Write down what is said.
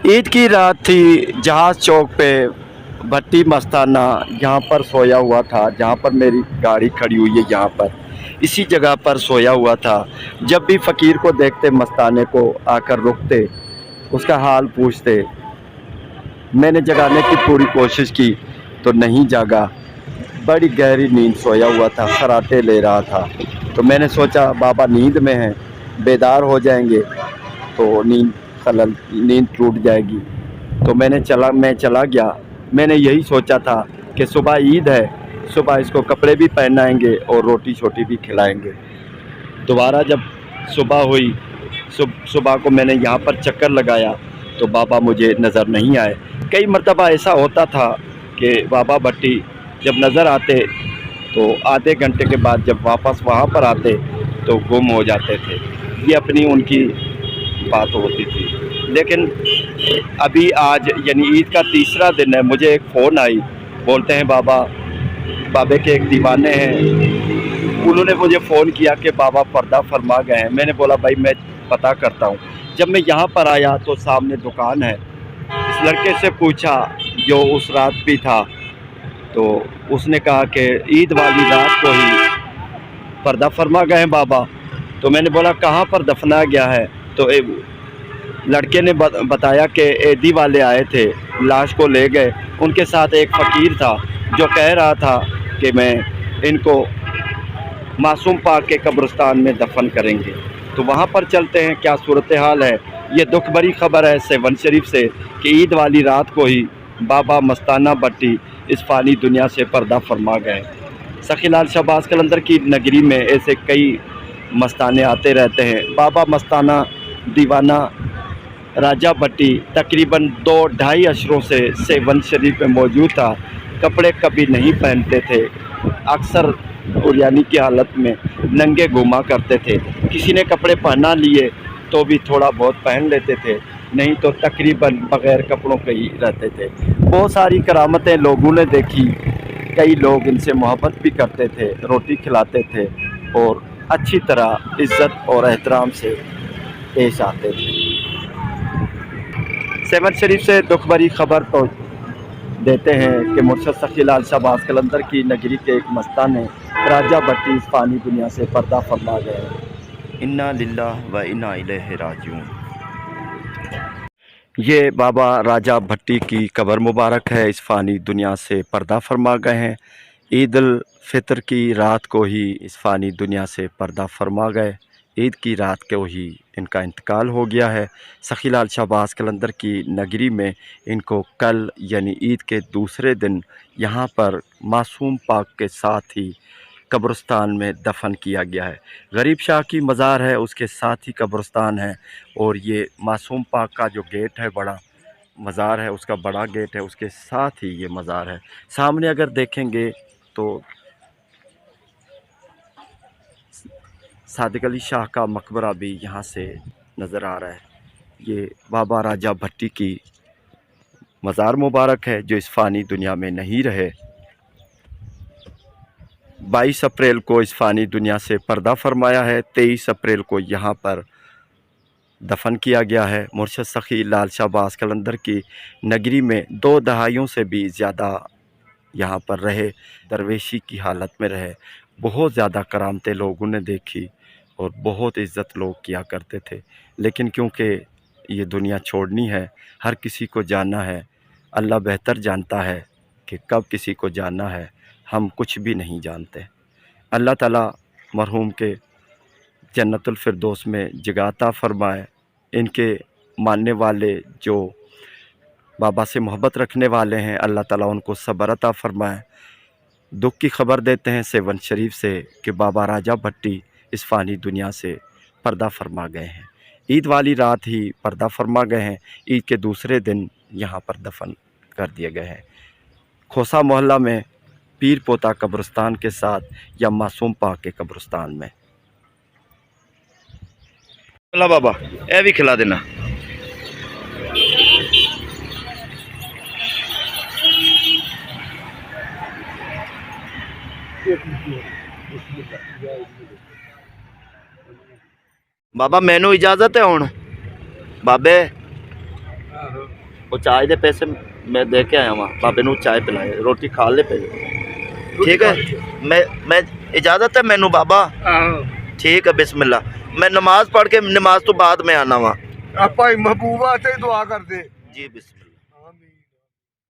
ईद की रात थी। जहाज़ चौक पे भट्टी मस्ताना यहाँ पर सोया हुआ था, जहाँ पर मेरी गाड़ी खड़ी हुई है, यहाँ पर इसी जगह पर सोया हुआ था। जब भी फ़कीर को देखते मस्ताने को आकर रुकते, उसका हाल पूछते। मैंने जगाने की पूरी कोशिश की तो नहीं जागा। बड़ी गहरी नींद सोया हुआ था, खर्राटे ले रहा था। तो मैंने सोचा बाबा नींद में हैं, बेदार हो जाएंगे तो नींद टूट जाएगी। तो मैं चला गया। मैंने यही सोचा था कि सुबह ईद है, सुबह इसको कपड़े भी पहनाएंगे और रोटी छोटी भी खिलाएंगे। दोबारा जब सुबह हुई, सुबह को मैंने यहाँ पर चक्कर लगाया तो बाबा मुझे नज़र नहीं आए। कई मरतबा ऐसा होता था कि बाबा भट्टी जब नज़र आते तो आधे घंटे के बाद जब वापस वहाँ पर आते तो गुम हो जाते थे। ये अपनी उनकी बात होती थी। लेकिन अभी आज यानी ईद का तीसरा दिन है, मुझे एक फ़ोन आई, बोलते हैं बाबे के एक दीवाने हैं, उन्होंने मुझे फ़ोन किया कि बाबा पर्दा फरमा गए हैं। मैंने बोला भाई मैं पता करता हूँ। जब मैं यहाँ पर आया तो सामने दुकान है। इस लड़के से पूछा जो उस रात भी था, तो उसने कहा कि ईद वाली रात को ही पर्दा फरमा गए हैं बाबा। तो मैंने बोला कहाँ पर दफना गया है? तो लड़के ने बताया कि एदी वाले आए थे, लाश को ले गए। उनके साथ एक फ़कीर था जो कह रहा था कि मैं इनको मासूम पाक के कब्रिस्तान में दफन करेंगे। तो वहाँ पर चलते हैं, क्या सूरत हाल है। ये दुख भरी खबर है सेवन शरीफ से कि ईद वाली रात को ही बाबा मस्ताना भट्टी इस फ़ानी दुनिया से पर्दा फरमा गए। सखीलाल शहबाज कलंदर की नगरी में ऐसे कई मस्ताने आते रहते हैं। बाबा मस्ताना दीवाना राजा भट्टी तकरीबन 2-2.5 अशरों से सेवन शरीफ में मौजूद था। कपड़े कभी नहीं पहनते थे, अक्सर उर्यानी की हालत में नंगे घूमा करते थे। किसी ने कपड़े पहना लिए तो भी थोड़ा बहुत पहन लेते थे, नहीं तो तकरीबन बग़ैर कपड़ों के ही रहते थे। बहुत सारी करामतें लोगों ने देखी। कई लोग इनसे मोहब्बत भी करते थे, रोटी खिलाते थे और अच्छी तरह इज़्ज़त और एहतराम से पेश आते थे। सेवन शरीफ से दुख भरी खबर तो देते हैं कि मुर्शद सखीलाल शहबाज कलंदर की नगरी के एक मस्ताने राजा भट्टी इस फ़ानी दुनिया से पर्दा फरमा गए। इन्ना लिल्लाह व इन्ना इलैहि राजिऊन। ये बाबा राजा भट्टी की कब्र मुबारक है, इस फ़ानी दुनिया से पर्दा फरमा गए हैं। ईद उल फितर की रात को ही इस फ़ानी दुनिया से पर्दा फरमा गए। ईद की रात को ही इनका इंतकाल हो गया है। सखीलाल शहबाज कलंदर की नगरी में इनको कल यानी ईद के दूसरे दिन यहाँ पर मासूम पाक के साथ ही कब्रिस्तान में दफन किया गया है। गरीब शाह की मज़ार है, उसके साथ ही कब्रिस्तान है। और ये मासूम पाक का जो गेट है, बड़ा मज़ार है, उसका बड़ा गेट है, उसके साथ ही ये मज़ार है। सामने अगर देखेंगे तो सादिक अली शाह का मकबरा भी यहाँ से नज़र आ रहा है। ये बाबा राजा भट्टी की मज़ार मुबारक है जो इस फ़ानी दुनिया में नहीं रहे। 22 अप्रैल को इस फ़ानी दुनिया से पर्दा फरमाया है। 23 अप्रैल को यहाँ पर दफन किया गया है। मुर्शद सखीलाल शहबाज कलंदर की नगरी में 2 दहाइयों से भी ज़्यादा यहाँ पर रहे, दरवेशी की हालत में रहे। बहुत ज़्यादा करामतें लोगों ने देखी और बहुत इज़्ज़त लोग किया करते थे। लेकिन क्योंकि ये दुनिया छोड़नी है, हर किसी को जाना है, अल्लाह बेहतर जानता है कि कब किसी को जाना है, हम कुछ भी नहीं जानते। अल्लाह ताला मरहूम के जन्नतुल फिरदौस में जगह अता फरमाए। इनके मानने वाले जो बाबा से मोहब्बत रखने वाले हैं, अल्लाह ताला उनको सब्र अता फरमाए। दुख की खबर देते हैं सेवन शरीफ से कि बाबा राजा भट्टी इस फ़ानी दुनिया से पर्दा फरमा गए हैं। ईद वाली रात ही पर्दा फरमा गए हैं। ईद के दूसरे दिन यहाँ पर दफन कर दिए गए हैं। खोसा मोहल्ला में पीर पोता कब्रिस्तान के साथ या मासूम पाक के कब्रिस्तान में। अल्लाह बाबा ए भी खिला देना। बाबा मैनू इजाजत है हुण बाबे। ਉਹ ਚਾय ਦੇ ਪੈਸੇ ਮੈਂ ਦੇ ਕੇ ਆਇਆ ਵਾਂ ਬਾਬੇ ਨੂੰ ਚਾय ਪਿਲਾਏ ਰੋਟੀ ਖਾ ਲੈ ਪਏ ਠੀਕ ਹੈ ਮੈਂ ਇਜਾਜ਼ਤ ਹੈ ਮੈਨੂੰ ਬਾਬਾ ਠੀਕ ਹੈ ਬਿਸਮਿल्लाह मैं नमाज पढ़ के नमाज तो बाद में आना वा भाई महबूबा से दुआ कर दे जी बिस्मिल्लाह